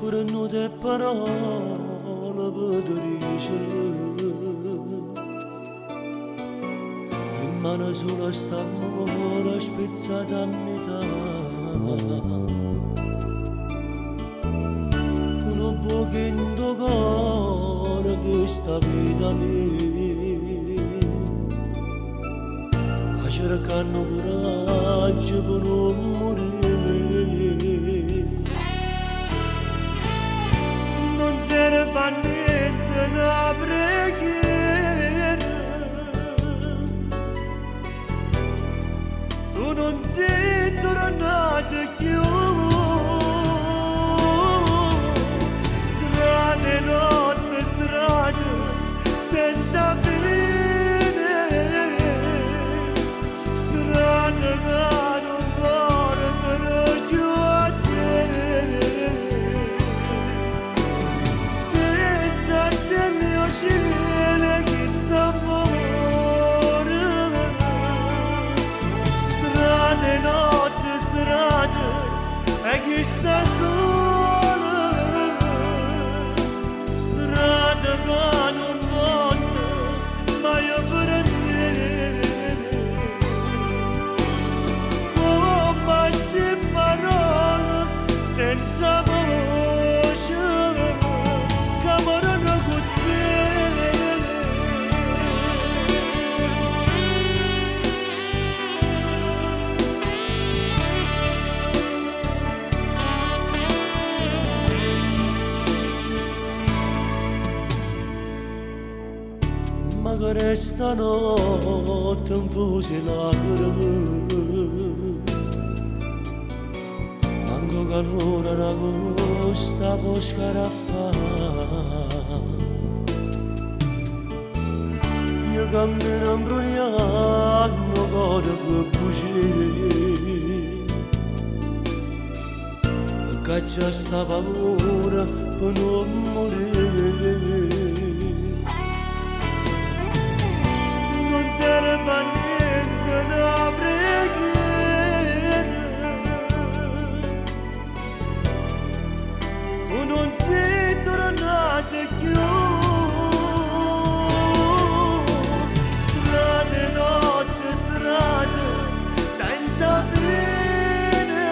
offrono le parole per dicere rimane solo st'amore spezzato a metà con un pochino cuore che sta vita mia cercando coraggio per non morire. Non serve a niente una preghiera, tu non sei tornato più. Strade, notte, strade, senza fine. Strade che non portano più a te. Senza stelle o cielo che sta fuori. Strade, notte, strade e chi sta solo. Strade che non monta mai a prendere. Come ste parole senza voce che morano con te. Ma che resta notte infuse lacrime, manco calore una costa può scaraffare. Io cammino imbrogliando cuore che bugie, e caccia sta paura per non morire. Non serve a niente una preghiera, tu non sei tornato più. Strade, notte, strade, senza fine.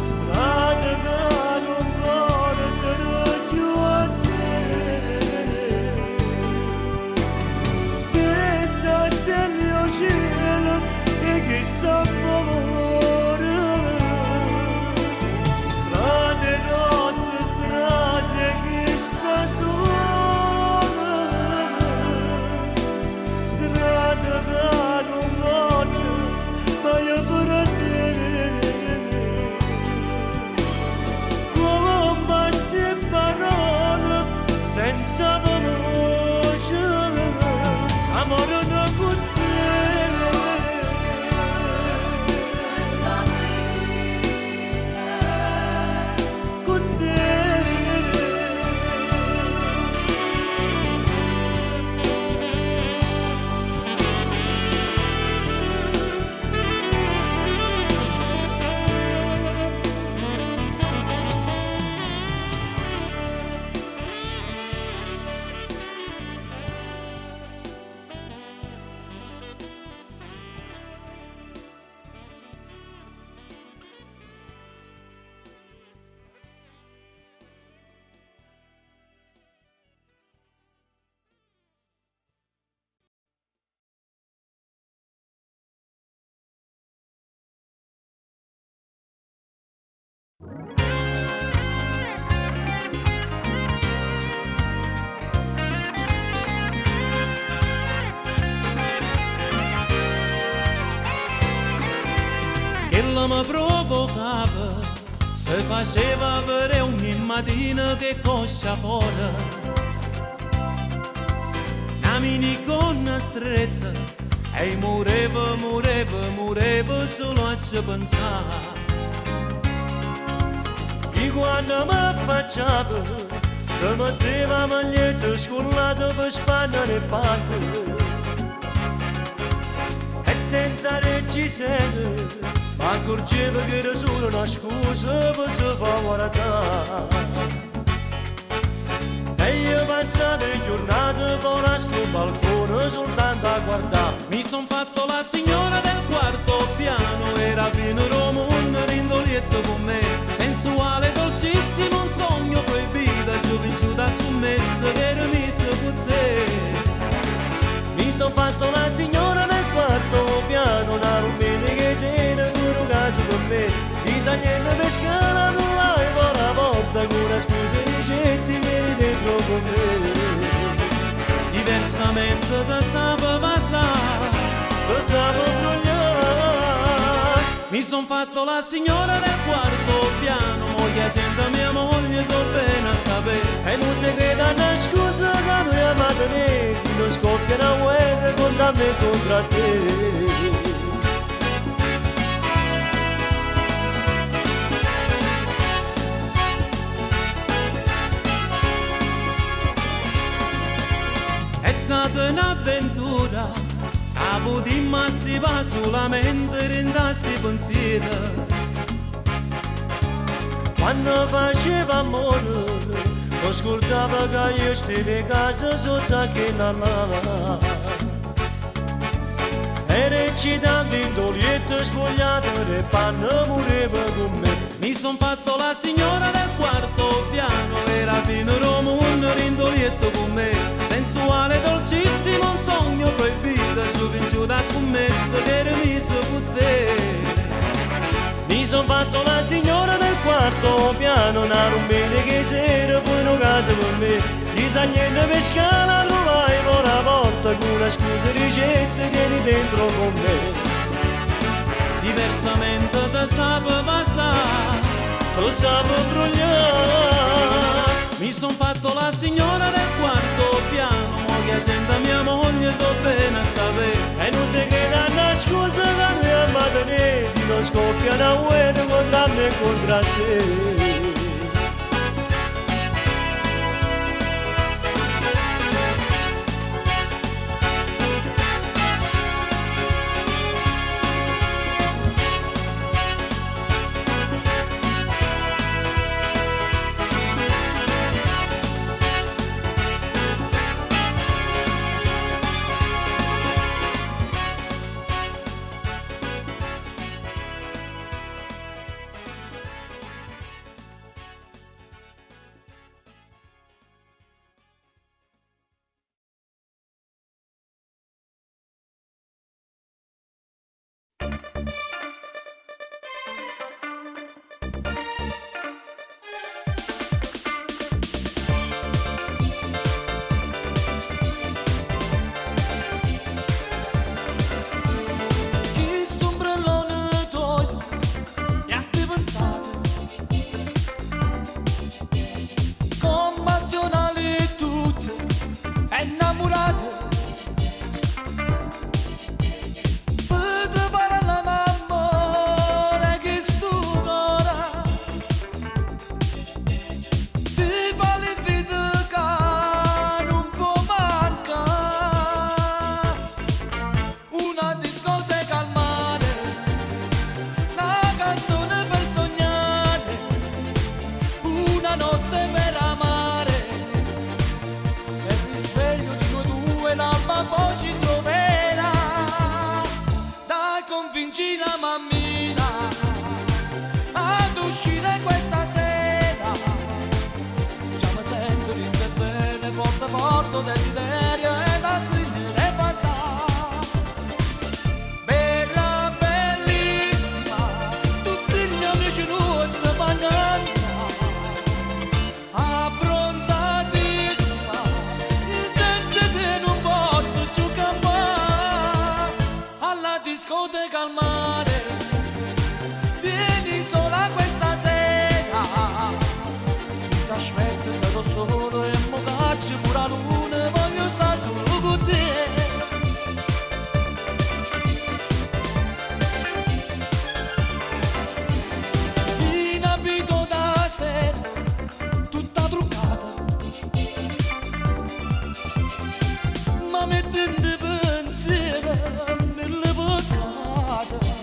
Strade che non portano più a te. Senza stelle o cielo e che sta fuori. Strade, notte, strade che sta sola. Strade che non porta mai a prendere. Come ste parole senza voce che morano con te. Con te. Che la mi provocava, se faceva vedere ogni mattina che coscia fuori. Una minigonna stretta e murevo solo a ci pensare. E quando mi affacciava, se metteva maglietta scollata per spannare il palco. E senza reggiseno accorgeva che era solo una scusa per se fa guardare. E io passavo le giornate fuori a sto balcone soltanto a guardare. Mi son fatto la signora del quarto piano, era pieno mondo rindolietto con me, sensuale, dolcissimo, un sogno proibito, gioventù da sommessa che era messa con te. Mi son fatto la signora del quarto piano, una rombina che c'era pure un caso per me, disagliendo per scala non l'hai fuori la porta con una scusa e ricetti che eri dentro con me. Diversamente da sabato passare, Lo sapevo brogliare. mi son fatto la signora del quarto piano, moglie senta mia moglie, so bene a sapere. E non si crede a una scusa che noi amatonesi non scoppia una guerra contro me e contro te. È stata un'avventura, a potimma stiva solamente rindasti pensieri. Quando faceva amore, non scordava che io stavo in casa sotto quella lava. Era eccitante, indolietto, spogliato, e panno mureva con me. Mi son fatto la signora del quarto piano, era fino mondo rindolietto con me, sensuale, dolcissimo, un sogno proibito, gioventù da sommessa che era messa con te. Mi son fatto la signora del quarto piano, una rombina che c'era poi in casa con me, disagliendo per scala trovai fuori la porta con una scusa ricetta che eri dentro con me. Diversamente da sabato passare, Lo sapevo brogliare. mi son fatto la signora del quarto piano, moglie senta mia moglie, so bene a sapere. E non si crede a una scusa che noi amatonesi non scoppia una guerra contro me e contro te. forte desiderio e da stringere e passare. Bella, bellissima, tutti gli amici noi stavano cantando. Abbronzatissima, senza te non posso più campare. Alla discoteca al mare, vieni sola questa sera. T'aspetto, sarò solo e mo caccio pure la luna, voglio stare solo con te. In abito da sera, tutta truccata, ma mettendo pensiero nelle peccate.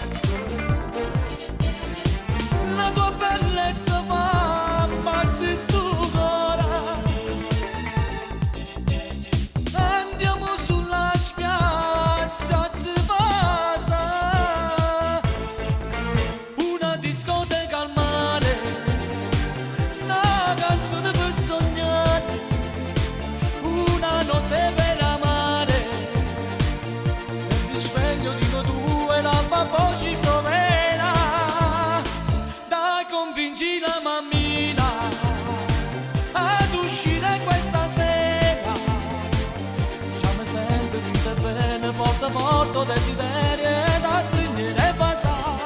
sto desiderio da stringere e basare.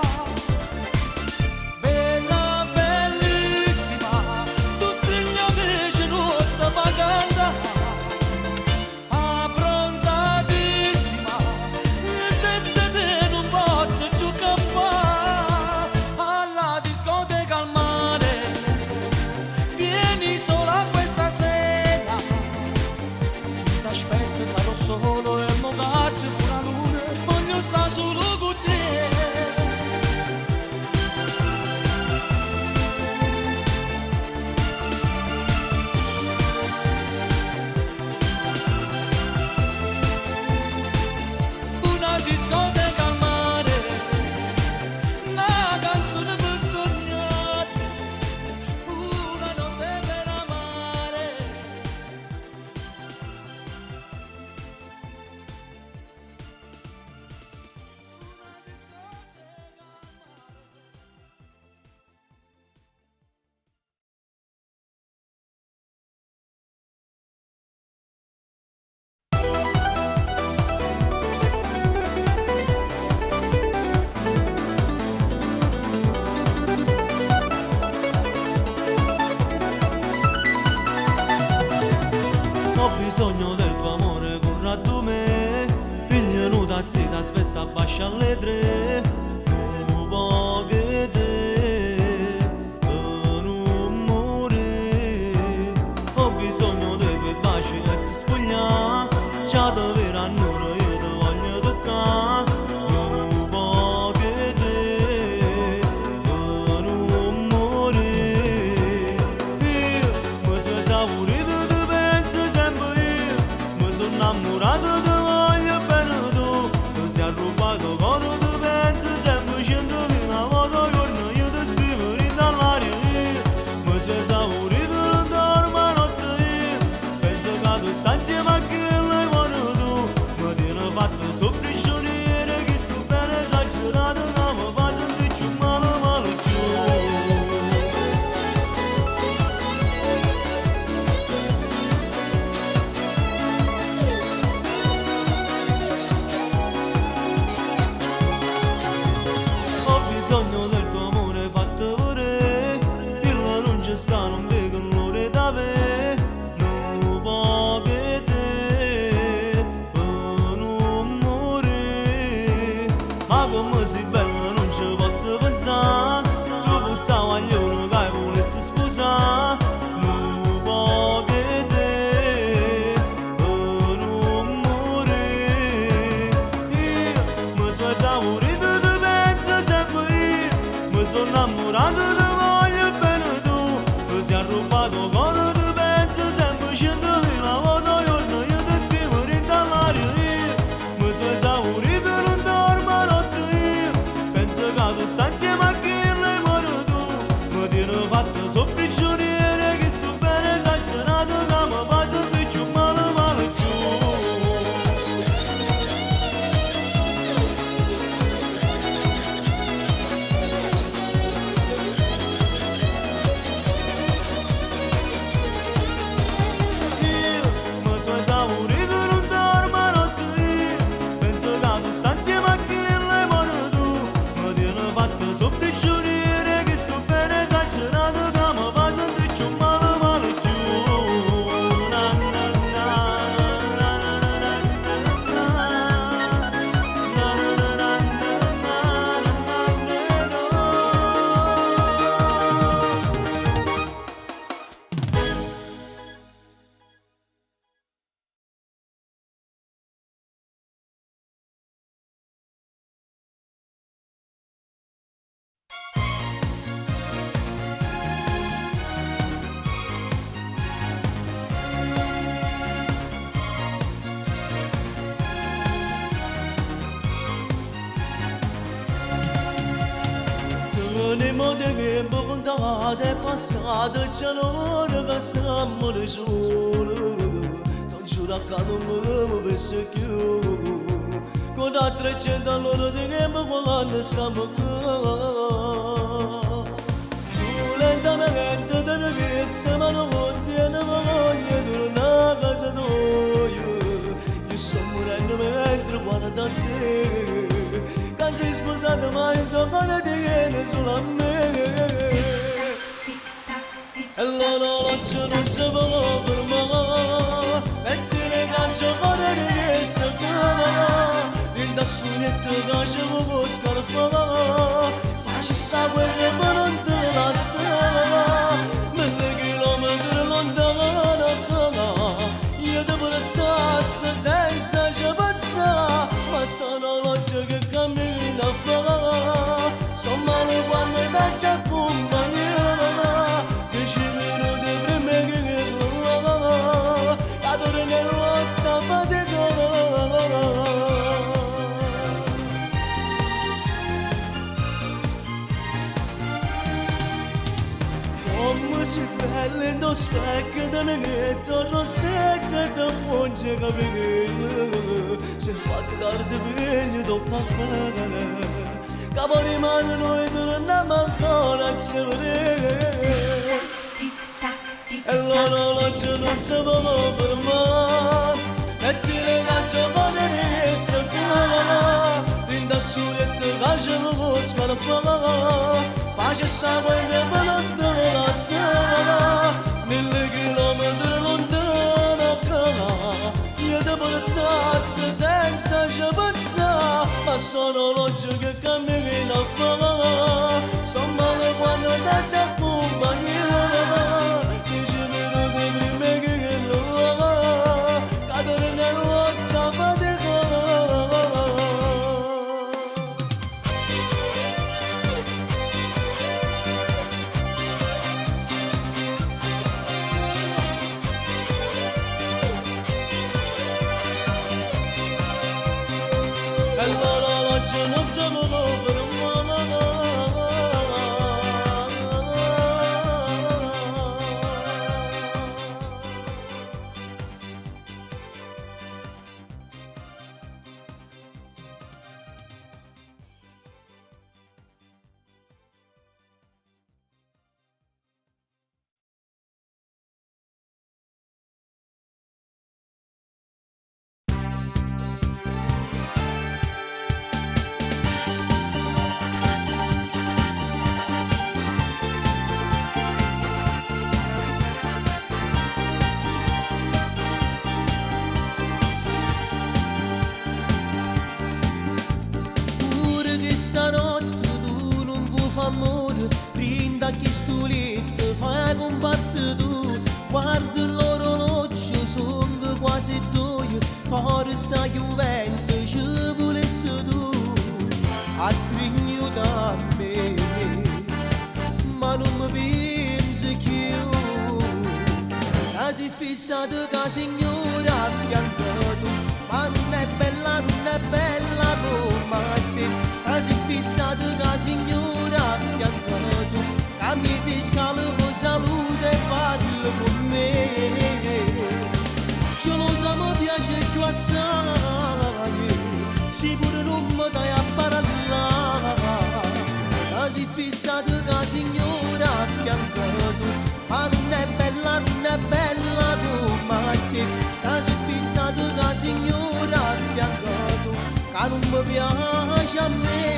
Bella, bellissima, tutti gli amici nostri fa cantare. Abbronzatissima, senza te non posso più campare. Alla discoteca al mare, vieni sola questa sera. T'aspetto, sarò solo e mo cazzo una luna, voglio stare solo con te. Una discoteca al mare, una canzone per sognare, una notte per amare. Ho bisogno del tuo amore, corra a me. Figlia nuda si t'aspetta a bascia alle 3. Non può che te, non morire. Ho bisogno di quei baci e ti spogliare. Già ti verranno, io ti voglio toccare. Non può che te, non morire. Io mi sono esaurito, innamorato ti voglio bene tu, ti sei rubato coro, ti penso sempre 100.000 volte al giorno, io ti scrivo dall'aria, mi sono esaurito, non dormo notte io, penso che tu stai insieme a chi lei vuole tu, mi tieni fatto sopra i giorniere, che sto bene esagerato, che mi fa sentire più male, male più. Ho bisogno del tuo amore fatto vorrei, io non ci sta, non vedo l'ora da me, non può che te, per non morire. Ma come sei bella non ci posso pensare, tu questo guaglione che volessi scusare, non può che te, per non morire. Io mi sono esaurito, ti penso sempre io, mi sono innamorato, ti voglio bene tu, ti sei rubato coro, ti penso sempre 100.000 volte al giorno, io ti scrivo dall'aria, io mi sono esaurito, non dormo notte io, penso che tu stai insieme a chi lei vuole tu, mi tieni fatto sopra i giorniere, che sto bene esagerato, che mi fa sentire più male, male più. Io mi sono esaurito, non dormo notte io, penso che tu stai insieme a chi lei vuole tu, mi tieni fatto sopra i giorniere, che sto bene esagerato, che mi fa sentire più male, male più. Na, na, na, na, na, na, na, na, na, na, na, na, Tenemo de che bondate passate, c'è l'ora che siamo da solo, non giuro che non mi penso più, con la 300 all'ora di che mi volano stiamo qua. Lentamente te ne visse, ma non contiene, ma voglio tornare a casa tua. Io sto morendo mentre guardo a te. pensate mai toccare di viene solo a me. E l'orologio non si può fermare, metti le calcio correre che si chiama, il tassunetto che ci può scarfare, faccio sta guerra ma non te la sa, 1000 chilometri lontano, io ti portassi senza ci pensare, ma sono l'orologio che cammina a fare, sono male quando ti ci accompagna. 10 minuti prima che rola, la torre nell'otta fatica. Come si bella in specchio da neghetto, rossetto e da punge capelli, si è fatto tardi per dopo caffè, capo di mano noi torniamo ancora a cercare. E l'orologio non si può fermare, metti le calcio correre che si chiama, in da suletto che ci può scarfare, faccio sta guerra ma non te la sa, 1000 chilometri lontano, io ti portassi senza ci pensare, ma sono l'orologio che cammina a fare, sono male quando ti ci accompagna. 10 minuti prima che rola, cadere nell'otta fatica. E l'orologio non si può fermare. Stanotte tu non vuoi fare amore, brinda chi sto letto, fai comparsa tu, guarda l'orologio, sono quasi due, ora sta chiudendo, ci volessi tu, a stringere da me, ma non mi pensi più, la si fissata che signora a fianco tu, ma non è bella come te. Si fissata che signora a fianco tu, che mi ti scala con salute e parla con me. Ce lo so mi piace più assai, sicuro non mi dai a parlare. Si fissata che signora a fianco tu, ma non è bella come te. Si fissata che signora a fianco tu, che non mi piace a me.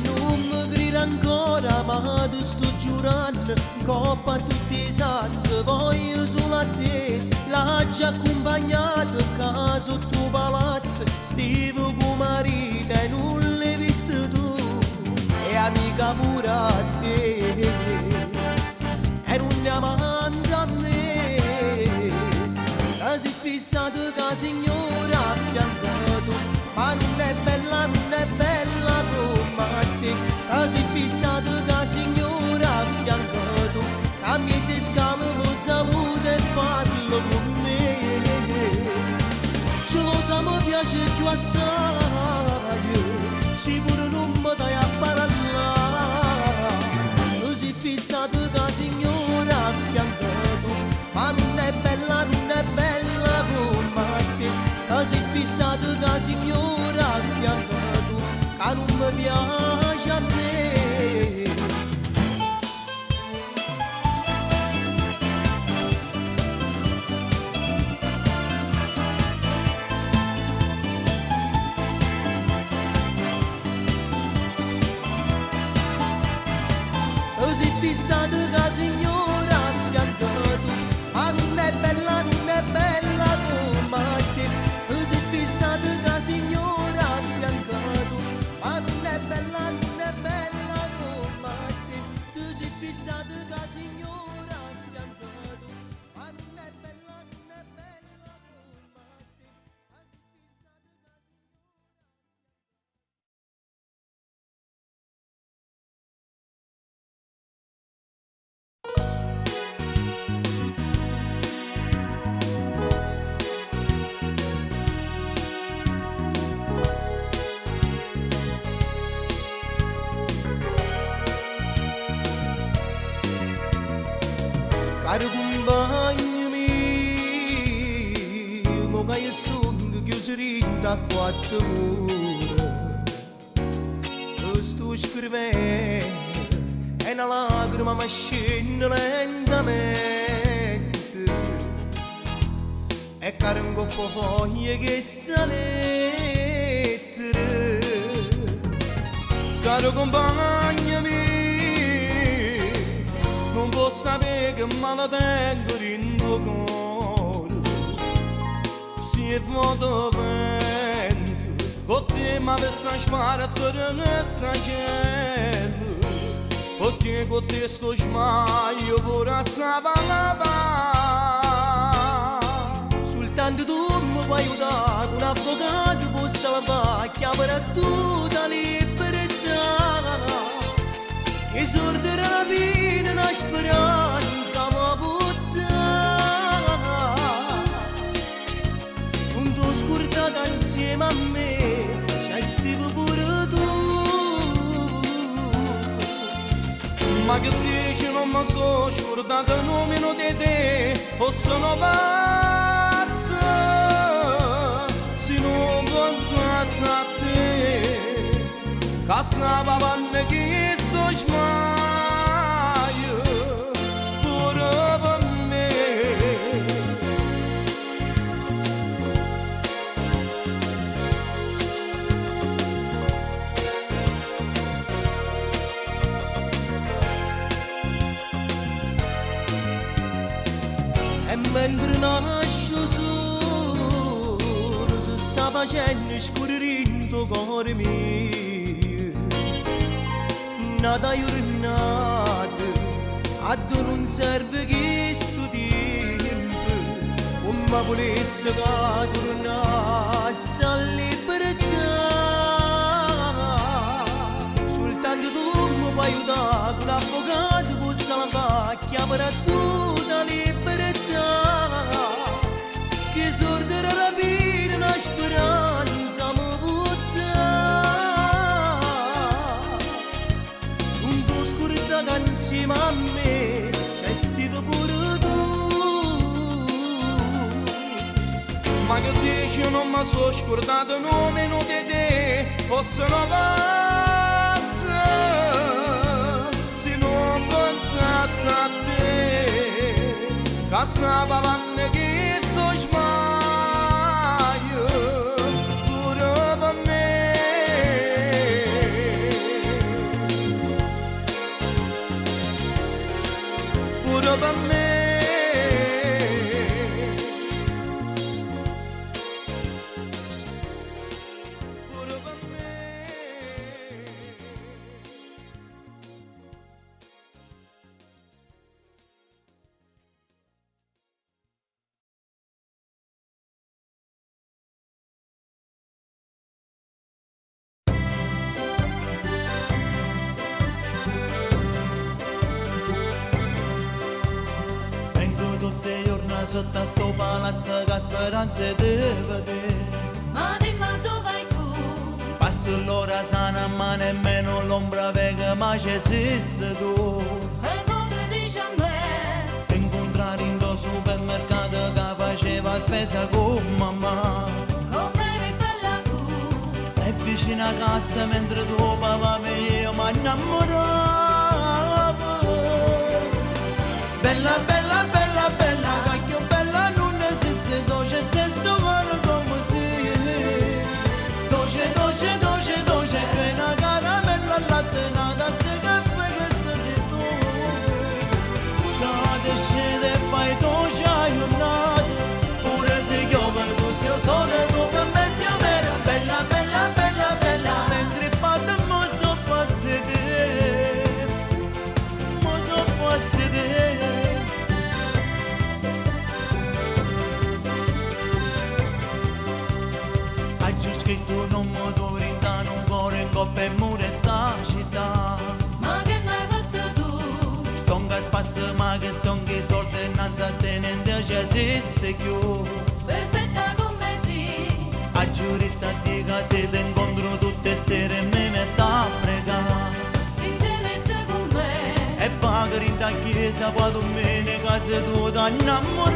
Non mi grida ancora ma ti sto giurando, coppa tutti i santi, voglio solo a te, l'ha già accompagnato a sotto palazzo, stivo con marito e non l'hai visto tu, e amica pure a te, e non ne amanti a me, la si fissata che signora a fianco tu, ma non è bella come te, la si fissata che signora a fianco tu, che mi si scala con salute e parlo con me. Ce lo so mi piace più assai, sicuro non mi dai a parlare. Si fissata che signora a fianco tu, ma non è bella come te. Si fissata che signora a fianco tu, che non mi non è bella come te. Tu sei fissata che signora a fiancato, ma non è bella come te. Tu sei fissata che signora a fiancato, ma non è bella come te. Caro compagno mio, mo che io sto chiusi da quattro mura, sto scrivendo e una lacrima mi scende lentamente, e caro un coppo foglie che sta lettere. Caro compagno mio, non posso sapere che male tengo in tuo cuore. Se vuoto penso, con te mi avessi sparato nel cielo, perché con te sto smaglio pure savanava. Soltanto tu mi puoi aiutare, un avvocato può salvare, chiamare tutta libertà. Che sorderà la vita, una speranza mi butta. Non t'ho scordata insieme a me, c'hai stivo pure tu. Ma che dici non mi so scordato il nome di te, o sono pazzo se non pensassi a te, che stava vanno che sto smaglio pure per me. E mentre nasco solo, si sta facendo scorrere in tuo cuore mio. Nata giornata, a tu non serve che sto tempo, come volesse che tornasse a libertà. Soltanto tu mi puoi aiutare, con l'avvocato può salvare, chiamare tutta libertà. Che sorderà la vita, una speranza mi butta. Che insieme a me c'è stato pure tu. Ma che dici non mi so scordato il nome di te, o sono pazzo se non pensassi a te, che stava vanno che sto sbaglio pure per me. Pure per me. Pure per me. Sotto sto palazzo che speranze deve vedere. Ma dimmi dove vai tu? Passo l'ora sana ma nemmeno l'ombra vega ma c'è esiste tu. E poi tu dici a me Ti incontrare in do supermercato che faceva spesa con mamma. come bella tu. E vicino a casa mentre tuo papà e io mi innamoravo. Bella, bella, bella, bella, cacchio bella non esiste, dolce senza cuore come si. Dolce, dolce, dolce, dolce, è una caramella al latte, una tazza di caffè che sei tu. Cade, scende e fai dolce, esiste più. perfetta come sì, A giurita di se te incontro tutte le sere e mi metto a pregare. si te mette con me, E pagare in chiesa poi domenica se tu ti innamorassi.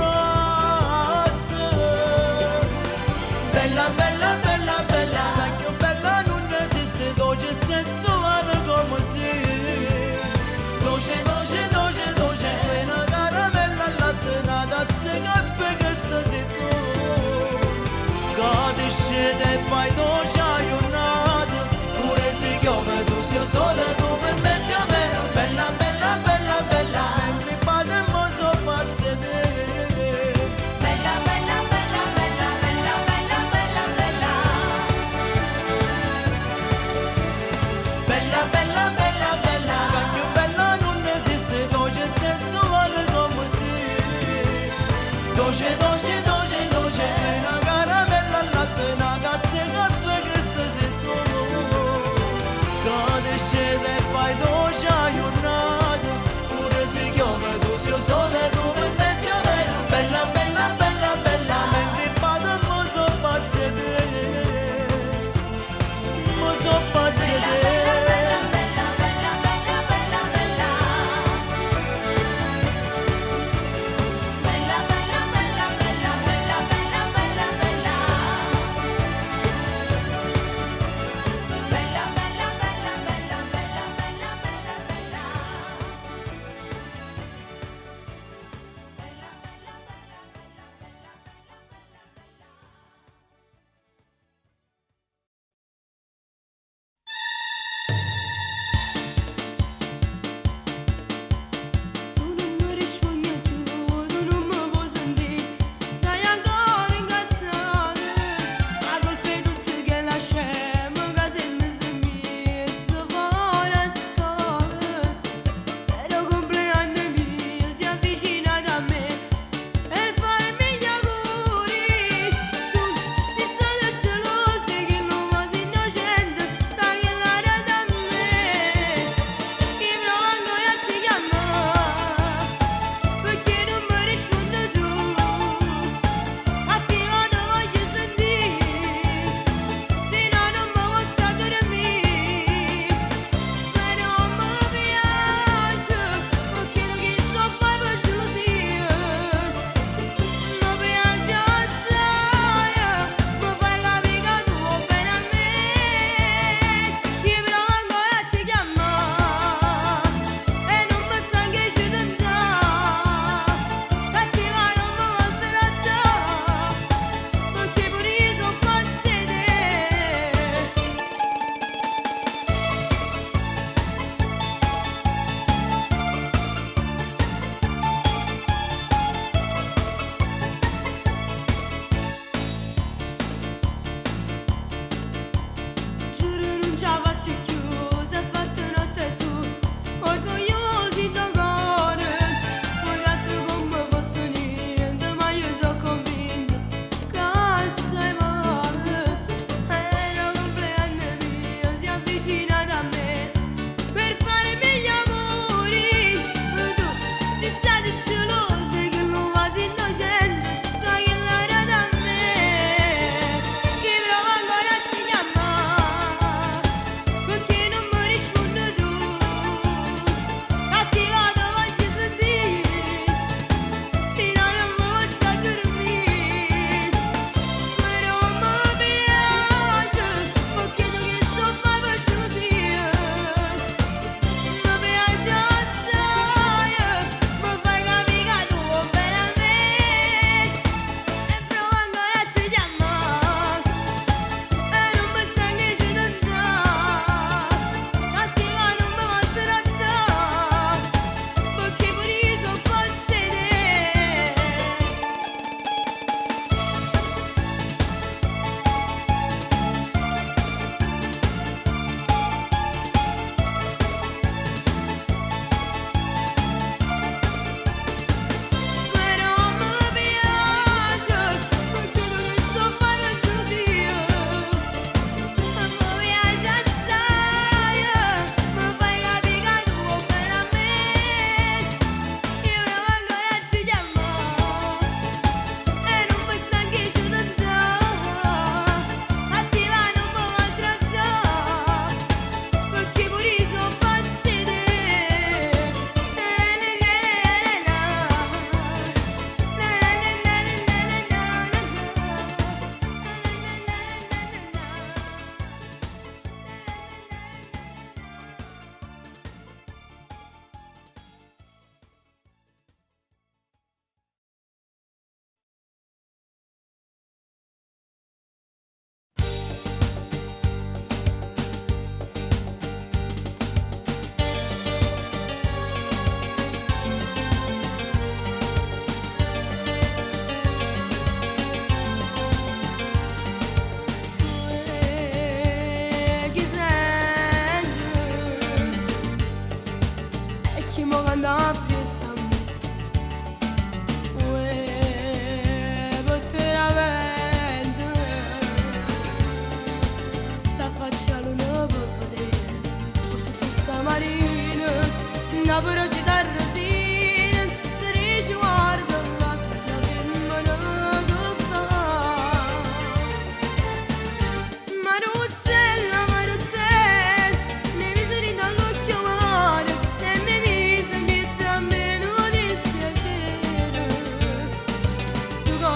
Bella, bella, bella, bella, cacchio bella non esiste, dolce sensuale come si. Dolce, dolce, dolce, dolce, una caramella al latte, una tazza di caffè che sta sei tu. Che ti scende e fai dolce aiunato, pure se piove tu sia sole, tu per me sia vero. Bella, bella, bella, bella, mentre parliamo so farsi te. bella, bella, bella, bella, bella, bella, bella, bella, Bella, bella, bella, bella, cacchio bella non esiste, dolce sensuale come si. Dolce, dolce, dolce, dolce, una caramella al latte, una tazza di caffè che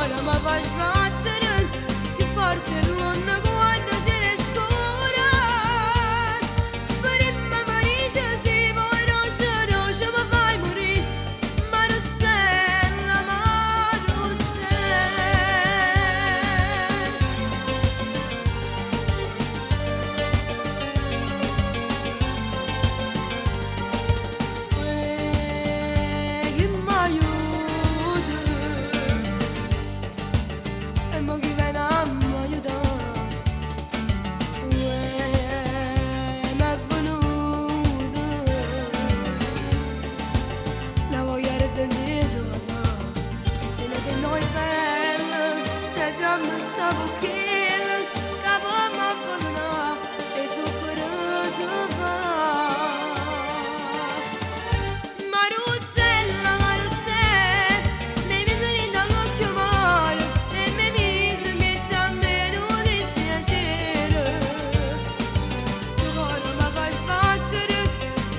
ora mi fai sbattere più forte il mondo quando se ne scura. Prima mi dice sì, poi non mi fai morire. Maruzzella, che m'aiuti e mo chi viene a m'aiutare. M'è venuta la voglia di tenere ma sa che di noi belle te dammi sta bocchina capo m'ha venuta e tu per fa. Maruzzella, mi mise dall'occhio male e mi mise mettendo un dispiacere. Sto cuore mi fa sbattere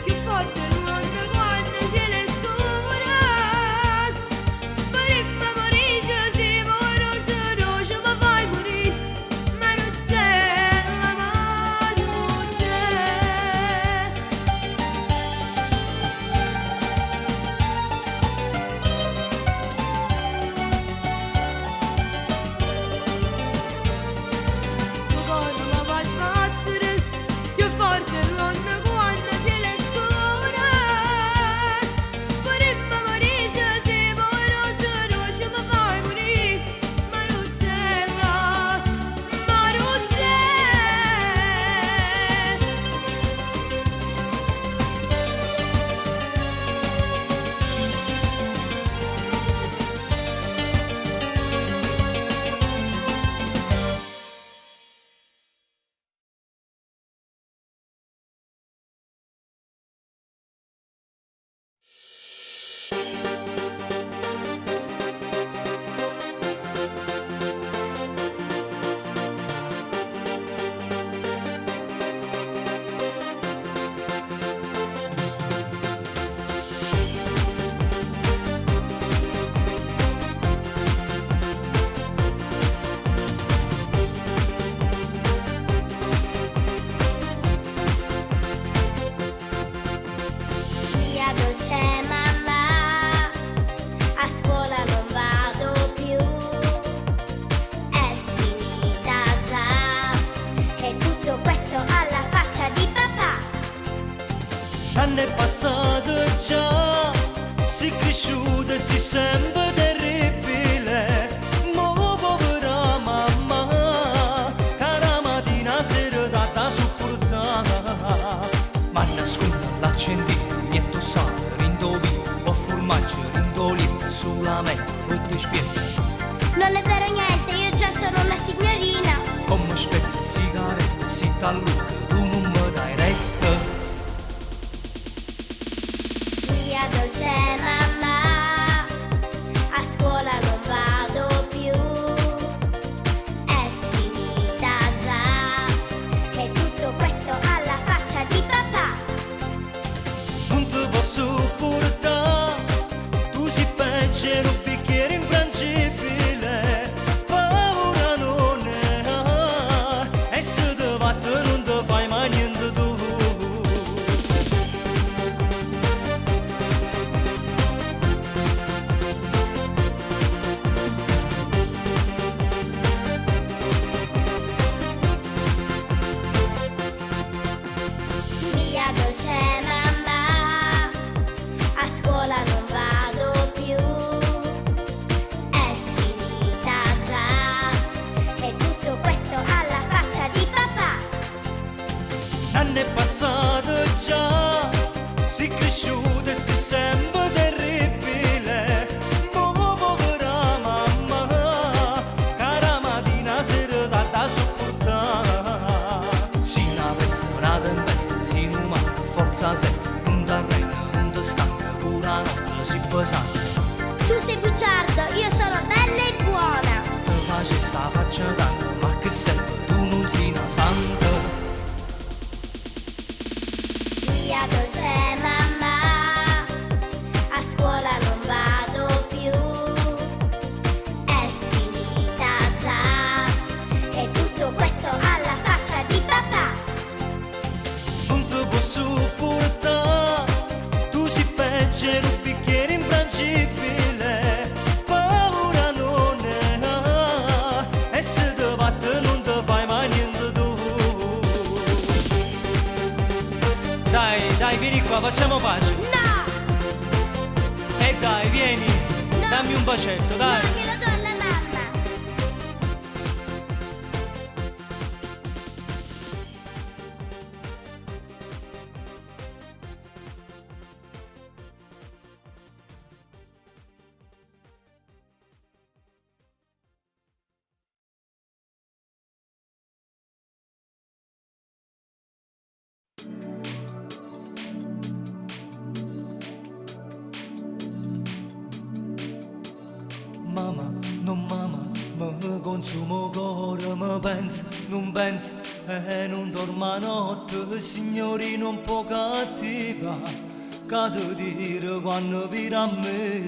più forte il mondo quando ce ne scura. Prima mi dice sì, poi non mi fai morire. Maruzzella, sto cuore mi fa sbattere più forte l'onda quando ce ne scura. Prima mi dice sì, poi non mi fai morire. Maruzzella, Mia dolce mamma, a scuola non vado più, è finita già, e tutto questo alla faccia di papà. L'anno è passato già, si è cresciuta, si sembra terribile. Mo povera mamma, cara mattina sera da supportare. Ma nasconda l'accendino, niente sale, rindovino, o formaggio, rindolino, solamente per ti spiego. Non è vero niente, io già sono una signorina. Come spezza sigaretta, si t'alluca, tu non mi dai retta. Mia dolce mamma, a scuola non vado più, è finita già, e tutto questo alla faccia di papà. Non ti posso portare, tu si pensiero un bicchiere infrangibile. Paura non ne ha, e se ti batte non ti fai mai qua, facciamo pace. No! E dai, vieni, No! dammi un bacetto, dai. No, glielo do alla mamma! Mamma, non mamma, mi consumo cuore, mi pensa, non pensa e non dormo a notte, signorina un po' cattiva, che ti dire quando viene a me.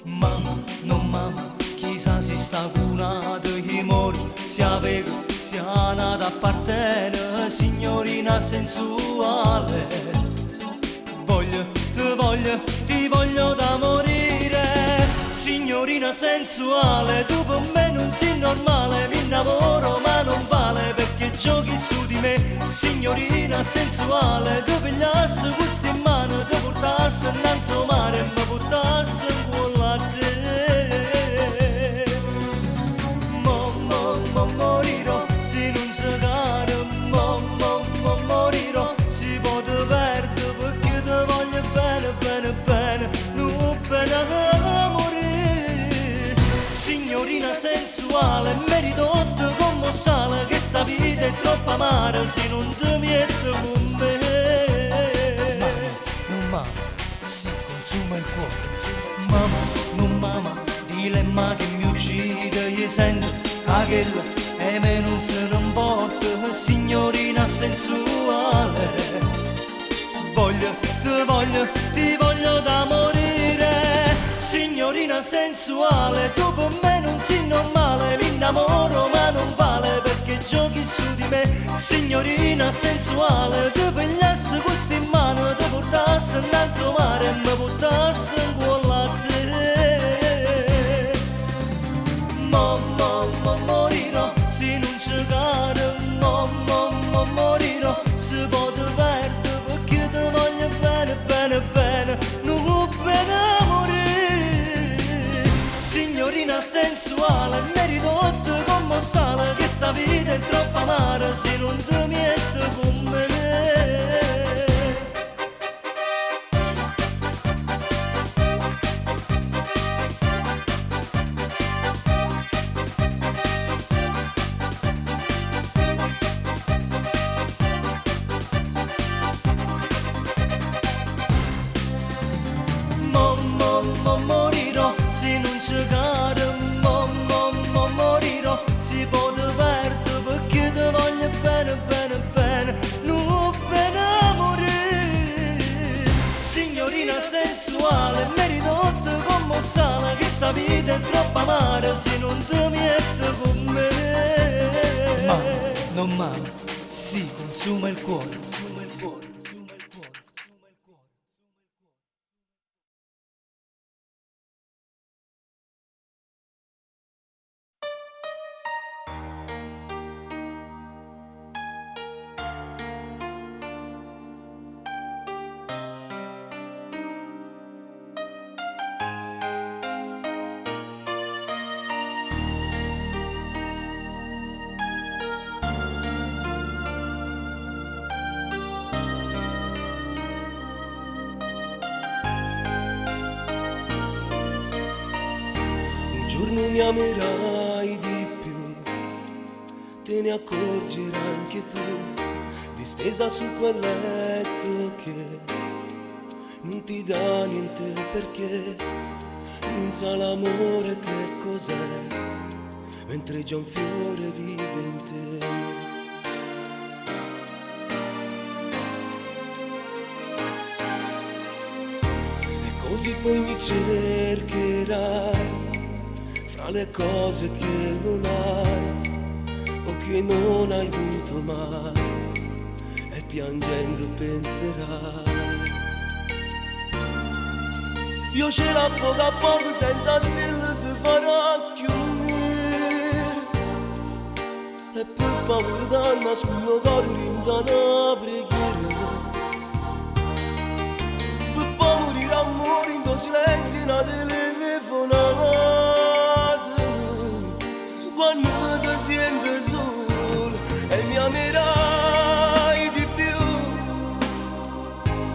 Mamma, non mamma, chissà si sta curata, chi muore, si aveva, si è nata appartiene, signorina sensuale. Voglio, ti voglio da morire, signorina sensuale, tu per me non sei normale, mi innamoro ma non vale perché giochi su di me, signorina sensuale, tu pigliassi questo in mano, ti portassi innanzi al mare e mi buttassi in cuore a te. Morirò se non giocare, morirò si può te perdere perché ti voglio bene, bene, bene, non bene morire, signorina sensuale, merito te come sale, che sta vita è troppo amara se non ti metti con me. Mamma, non mamma, si consuma il cuore, mamma, non mamma, dilemma che mi uccide, io sento quella e me non se ne importa, signorina sensuale. Ti voglio da morire, signorina sensuale, tu per me non sei normale, mi innamoro ma non vale perché giochi su di me, signorina sensuale, tu pigliassi questo in mano, ti portassi innanzi al mare e mi buttassi in cuore a te. Morirò se non giocare, morirò se può te perdere perché ti voglio bene, bene, bene, non bene morire, signorina sensuale, merito te come sale, che sta vita è troppo amara se non ti metti con me. Morirò se non giocare, morirò si può te perdere perché ti voglio bene, bene, bene, non bene morire, signorina sensuale, merito te come sale, che sta vita è troppo amara se non ti metti con me. Mamma, non mamma, si consuma il cuore, consuma il cuore. Mi amerai di più, te ne accorgerai anche tu, distesa su quel letto che non ti dà niente perché non sa l'amore che cos'è, mentre già un fiore vive in te. E così poi mi cercherai fra le cose che non hai o che non hai avuto mai, e piangendo penserai io ce l'ho poco a poco senza stelle si farà chiudere, e per paura da nascondo cori in una preghiera, quando ti sento solo e mi amerai di più.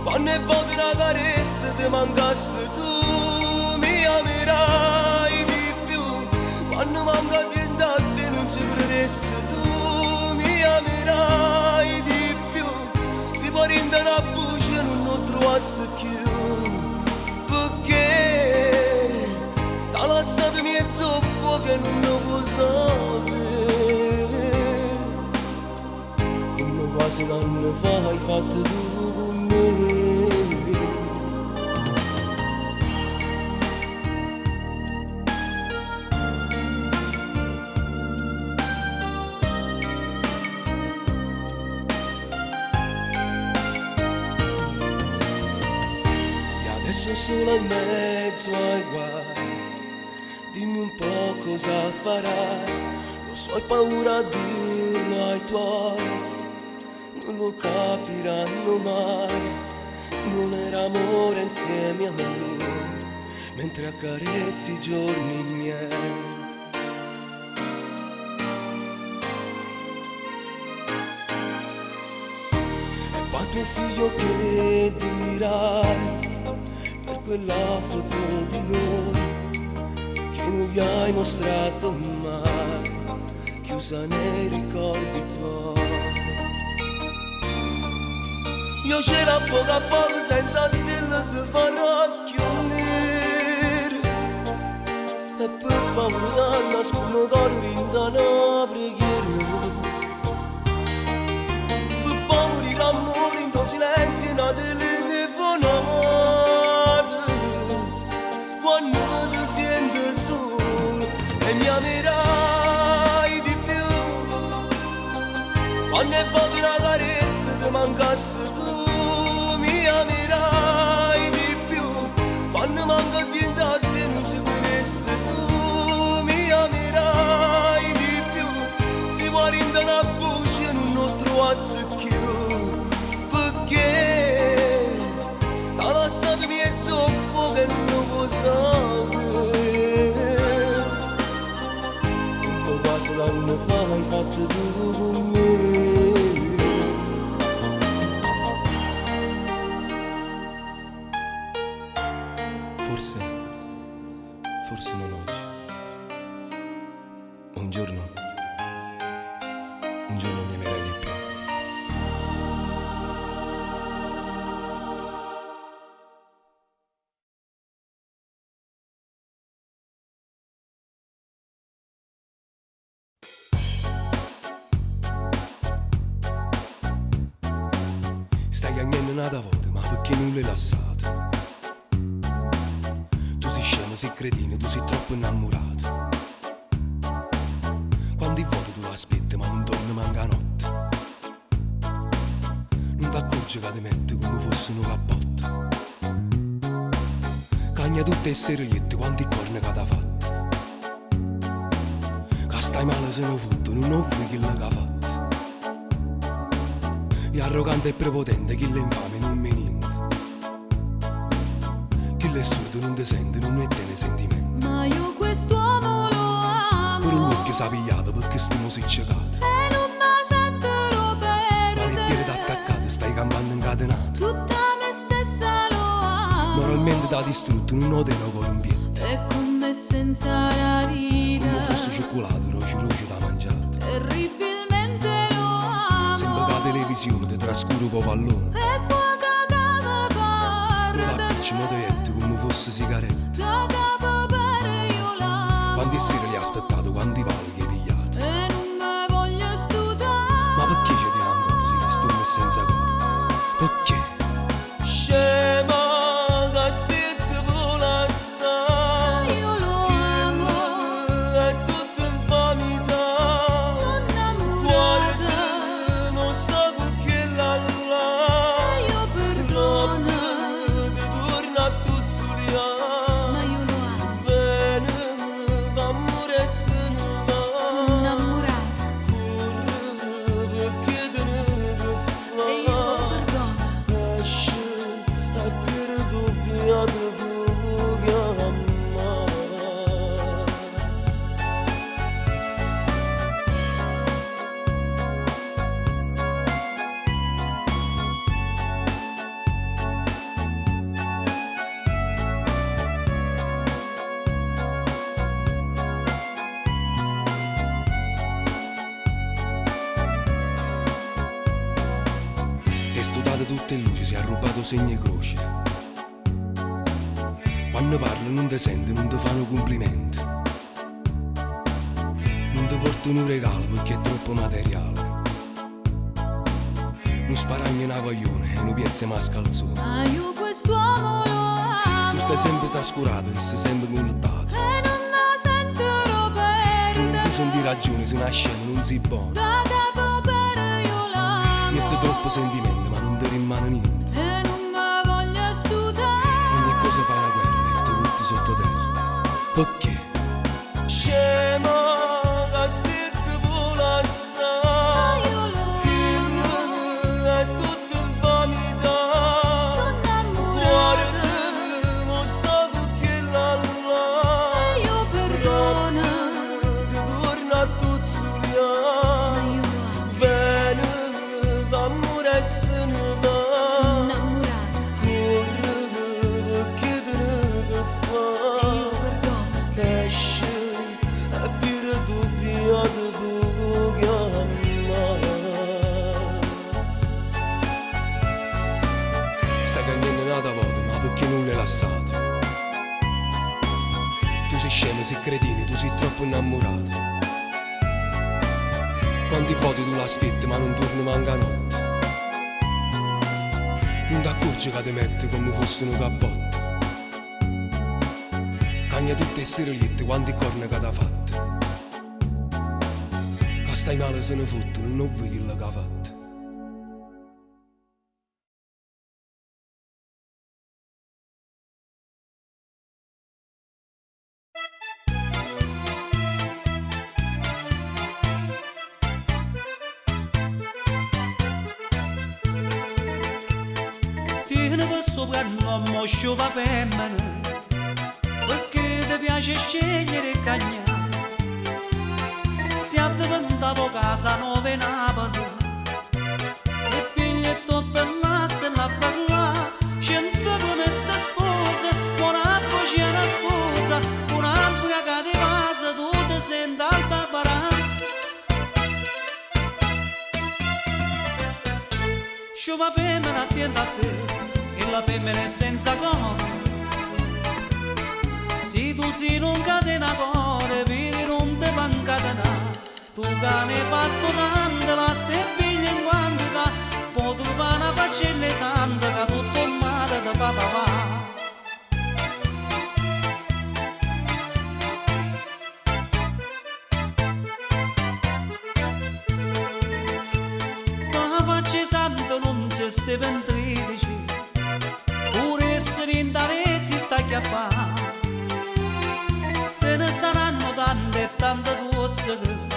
Quando è volta una carezza ti mancasse tu, mi amerai di più. Quando manca di te non ci credessi tu, mi amerai di più. Si può rendere a buccia non lo trovassi più, perché t'ha lasciato mezzo fuoco che non lo può sapere, come quasi un anno fa hai fatto tu con me. Adesso solo in mezzo ai guai, dimmi un po' cosa farai. Lo so, hai paura a dirlo ai tuoi, non lo capiranno mai. Non era amore insieme a lui, mentre accarezzi i giorni miei. E poi tuo figlio che dirai per quella foto di noi che non gli hai mostrato mai, chiusa nei ricordi tuoi. Io c'era poco a poco senza stelle si farà chiudere, e per paura nascono colori in una preghiera, per paura d'amore in tuo silenzio in una telefonata. Quando ti senti solo e mi amerai di più, quando è volta una carezza ti mancasse tu, mi amerai di più. Quando manca di te non ci credessi tu, mi amerai di più. Si può rendere a buccia e non lo trovassi più, perché t'ha lasciato mezzo fuoco che non lo può sapere, come quasi un anno fa hai fatto tu con me. Forse non oggi, un giorno mi amerai di più. Stai cagnando un'altra volta, ma perché non l'hai lasciata? Tu sei scemo, sei cretino, tu sei troppo innamorato. Quando volte tu aspetti ma non torna manca a notte, non ti accorgi che ti metti come fosse un cappotto. Cagna tutte le seriette, quanti corna che ti ha fatto, che stai male se ne fotte, non offri chi l'ha fatto. È arrogante e prepotente, chi l'infame non mi niente, chi l'è sordo non ti sente, non ne tiene sentimento. Ma io quest'uomo lo amo, pure l'occhio s'ha pigliato perché stiamo seccato, e non mi sentirò ma le piede perdere. attaccate, stai campando incatenato. Tutta me stessa lo amo, Moralmente t'ha distrutto, non lo tengo con un piede, è come senza la vita, come fosse cioccolato, roci da mangiare. terribilmente lo amo. Sembra che la televisione ti trascura con pallone, E fuoco che mi non parla la da picci, ma ti metti come fosse sigaretta. da capo per io l'amo, Quanti sere li ha aspettato, quanti pali che hai pigliato, e non mi voglio stutare. ma perché ci tieni ancora se ne stormi senza cuore? Perché? Scema che aspetta per l'assai, Io lo amo, è tutta infamità. sono innamorata, Guarda, non sta con quella e là, io perdono, ti torna a tuzzuliare. ma io lo amo. Bene, fa amore e se ne va. sfumato tutte le luci, si è rubato segni e croci. Quando parlo non ti senti, non ti fanno complimenti. Non ti portano un regalo perché è troppo materiale. Non sparagno una coglione e non piazza mai scalzone. Ma io quest'uomo lo amo. Tu stai sempre trascurato e sei sempre multato. E non mi sentirò perdere. Non ti senti ragione, se nasce non si buono. Da capo per io l'amo. Niente troppo sentimento ma non ti rimane niente. E non mi voglio stutare. Ogni cosa fa una guerra e ti butti sotto terra. Perché? Scemo che aspetta volassa. Io lo amo. È tutto infamità. Sono innamorata. Guarda, mo sta con quella là. E io perdono. Che torna a tuzzulia. Ma io lo amo. Vieni, amore e se ne va. Sono innamorata. Corre per chiedere che fa. E io perdono. Esce e pure tu via di chiama. Sta cagnendo un'altra volta, ma perché non l'hai lasciato? Tu sei scemo, sei cretino, tu sei troppo innamorato. Quanti foto tu l'aspetti, ma non torni manca notte. Non ti accorgi che ti metti come fosse un cappotto. Cagna tutte le serigliette, quanti corna che ti ha fatto. Ma stai male se ne fottono, non vuoi quello che ha fatto. Tieni per soprannome sciupa femmina, perché ti piace scegliere il cagnà. Si è diventato casa nuova in Napoli e piglietto per l'asse la parla. Cento promesse spose, una voce una sposa, una braga di casa, tu ti senti al barbarà. Sciupa femmina attenta a te, e la femmina è senza cuore. Se tu sei un catena cuore, vedi non ti fa incatenare. Tu cane hai fatto tanto, la stai figlia in quantità. Poi tu fai una faccella santa, che tutto il male ti fa papà. Sta faccia santa non c'è Steven 13, pure essere in Tarezzi sta chiappando. Te ne staranno tante e tante cose che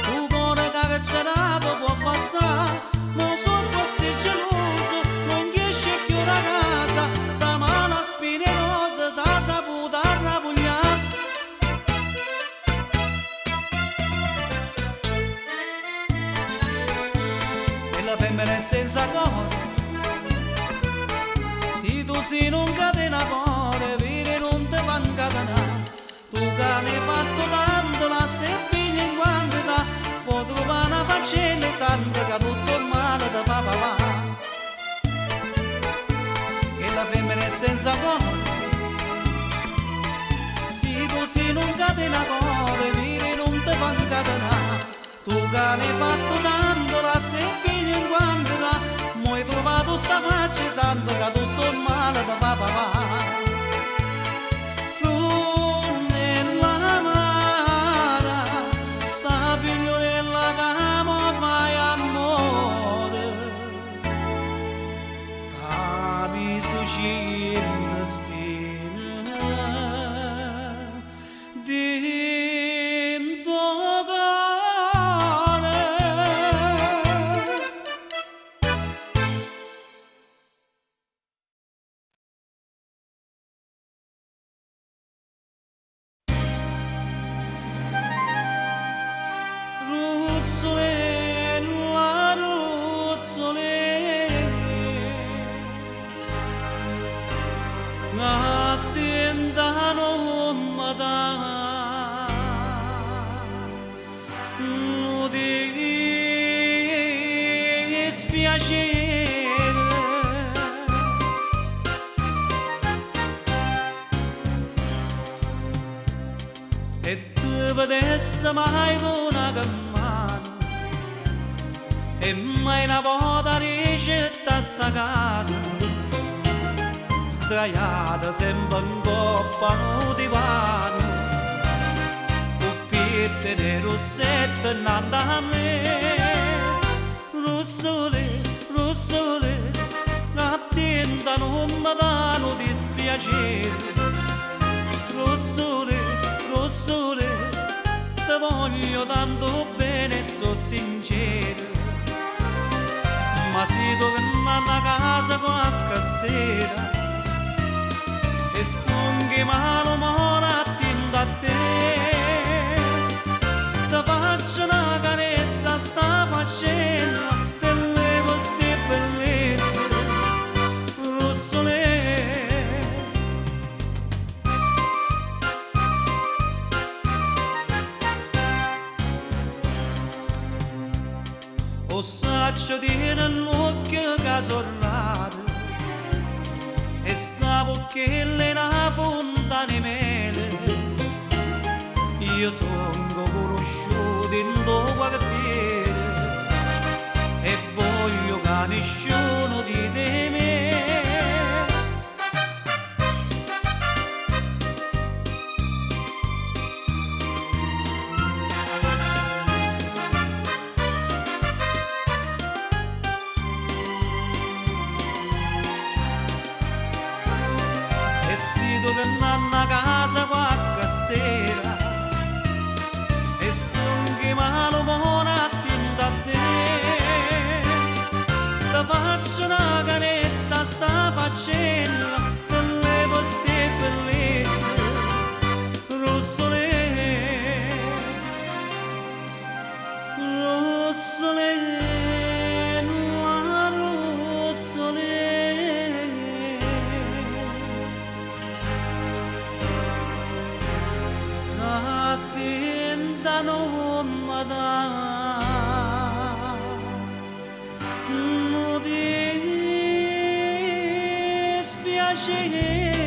tu cuore che ce l'ha può bastare. Ma sono forse geloso, non riesce più da casa. Sta mano spinellosa, da saputa ravogliare. E la femmina è senza cuore. Se tu sei un catena cuore, vedi non ti fa incatenare. Tu cane hai fatto tanto, la sei figlia in quantità. Poi tu fai una faccella santa, che tutto il male ti fa papà. E la femmina è senza cuore. Se tu sei un catena cuore, vedi non ti fa incatenare. Tu cane hai fatto tanto, la sei figlia in quantità. Mo' hai trovato sta faccia santa, che tutto il male ti fa papà. vedesse mai una che mano e mai una volta ricetta sta casa sdraiata sempre in coppa no divano cuppette di rossette innanzi a me rossole, rossole attenta non mi danno dispiacere rossole, rossole te voglio tanto bene e so sincero ma si torna a casa qualche sera e stunghi mano mona attenta a te te faccio una carezza sta facendo te levo ste bellezze rossole o saccio di nell'occhio che sorrade e stavo che le una fonta di mele io sono conosciuto in due quartiere e voglio che nessuno di me e si torna a casa qualche sera e stunghi mano buona attenta a te te faccio una carezza sta facendo te levo ste bellezze rossole rossole la rossole attenta non mi dà non dispiacere